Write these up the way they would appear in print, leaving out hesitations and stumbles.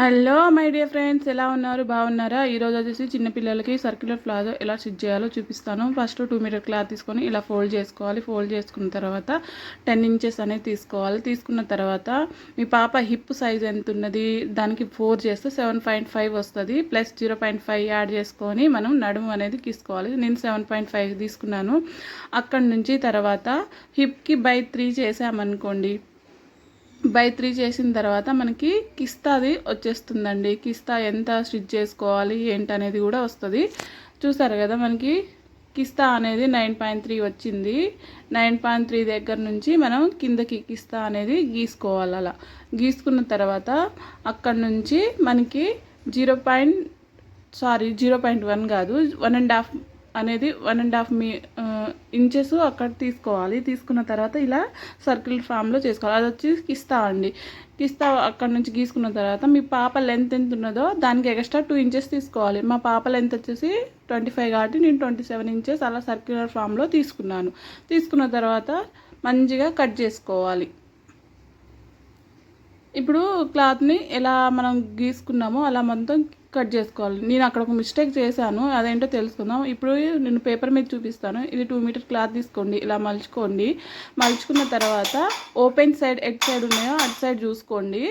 Hello my dear friends, ఎలా ఉన్నారు? బాగున్నారా? ఈరోజు వచ్చేసి చిన్నపిల్లలకి సర్క్యులర్ ప్లాజో ఎలా స్టిచ్ చేయాలో చూపిస్తాను. ఫస్ట్ 2 మీటర్ క్లాత్ తీసుకొని ఇలా ఫోల్డ్ చేసుకోవాలి. ఫోల్డ్ చేసుకున్న తర్వాత 10 ఇంచెస్ అనేది తీసుకోవాలి. తీసుకున్న తర్వాత మీ పాప హిప్ సైజ్ ఎంత ఉన్నది దానికి 4 చేస్తే 7.5 వస్తుంది. ప్లస్ 0.5 యాడ్ చేసుకొని మనం నడుము అనేది తీసుకోవాలి. నేను 7.5 తీసుకున్నాను. అక్కడి నుంచి తర్వాత హిప్కి బై 3 చేసామనుకోండి. బై 3 చేసిన తర్వాత మనకి కిస్తాది వచ్చేస్తుందండి. కిస్తా ఎంత స్టిచ్ చేసుకోవాలి ఏంటనేది కూడా వస్తుంది. చూసారు కదా, మనకి కిస్తా అనేది 9.3 వచ్చింది. 9.3 దగ్గర నుంచి మనం కిందకి కిస్తా అనేది గీసుకోవాలి. అలా గీసుకున్న తర్వాత అక్కడ నుంచి మనకి 0.1 కాదు, 1.5 అనేది 1.5 ఇంచెస్ అక్కడ తీసుకోవాలి. తీసుకున్న తర్వాత ఇలా సర్కిల్ ఫామ్లో చేసుకోవాలి. అది వచ్చి కిస్తా అండి. కిస్తా అక్కడ నుంచి గీసుకున్న తర్వాత మీ పాప లెంత్ ఎంత ఉన్నదో దానికి ఎక్స్ట్రా 2 ఇంచెస్ తీసుకోవాలి. మా పాప లెంత్ వచ్చేసి 25 కాబట్టి నేను 27 ఇంచెస్ అలా సర్క్యులర్ ఫామ్లో తీసుకున్నాను. తీసుకున్న తర్వాత మంచిగా కట్ చేసుకోవాలి. ఇప్పుడు క్లాత్ని ఎలా మనం గీసుకున్నామో అలా మొత్తం కట్ చేసుకోవాలి. నేను అక్కడ ఒక మిస్టేక్ చేశాను, అదేంటో తెలుసుకుందాం. ఇప్పుడు నేను పేపర్ మీద చూపిస్తాను. ఇది 2 మీటర్ క్లాత్ తీసుకోండి, ఇలా మలుచుకోండి. మలుచుకున్న తర్వాత ఓపెన్ సైడ్ ఎట్ సైడ్ ఉన్నాయో అటు సైడ్ చూసుకోండి.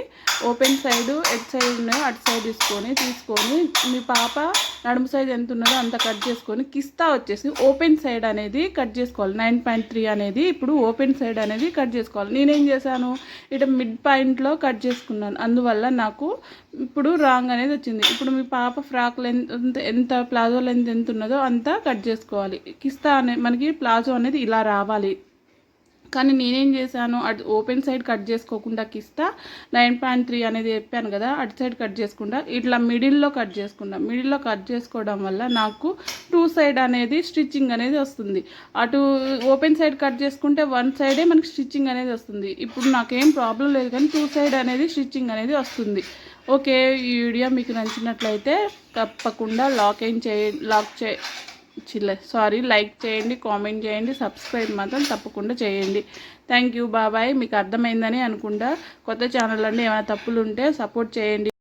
ఓపెన్ సైడ్ ఎట్ సైడ్ ఉన్నాయో అటు సైడ్ తీసుకొని మీ పాప నడుము సైజ్ ఎంత ఉన్నదో అంత కట్ చేసుకొని కిస్తా వచ్చేసి ఓపెన్ సైడ్ అనేది కట్ చేసుకోవాలి. 9.3 అనేది ఇప్పుడు ఓపెన్ సైడ్ అనేది కట్ చేసుకోవాలి. నేనేం చేశాను, ఇటు మిడ్ పాయింట్లో కట్ చేసుకున్నాను. అందువల్ల నాకు ఇప్పుడు రాంగ్ అనేది వచ్చింది. ఇప్పుడు మీ పాప ఫ్రాక్ లెంత్ ఎంత ప్లాజో లెంత్ ఎంత ఉన్నదో అంతా కట్ చేసుకోవాలి. కిస్తా అనే మనకి ప్లాజో అనేది ఇలా రావాలి. కానీ నేనేం చేశాను, అటు ఓపెన్ సైడ్ కట్ చేసుకోకుండా కిస్తా 9.3 అనేది చెప్పాను కదా, అటు సైడ్ కట్ చేసుకుంటా ఇట్లా మిడిల్లో కట్ చేసుకుంటా. మిడిల్లో కట్ చేసుకోవడం వల్ల నాకు 2 సైడ్ అనేది స్టిచ్చింగ్ అనేది వస్తుంది. అటు ఓపెన్ సైడ్ కట్ చేసుకుంటే 1 సైడే మనకి స్టిచ్చింగ్ అనేది వస్తుంది. ఇప్పుడు నాకేం ప్రాబ్లం లేదు, కానీ 2 సైడ్ అనేది స్టిచ్చింగ్ అనేది వస్తుంది. ఓకే, ఈ వీడియో మీకు నచ్చినట్లయితే తప్పకుండా లైక్ చేయండి, కామెంట్ చేయండి, సబ్స్క్రైబ్ మాత్రం తప్పకుండా చేయండి. థ్యాంక్ యూ, బాబాయ్. మీకు అర్థమైందని అనుకుంటా. కొత్త ఛానల్ అండి, ఏమైనా తప్పులు ఉంటే సపోర్ట్ చేయండి.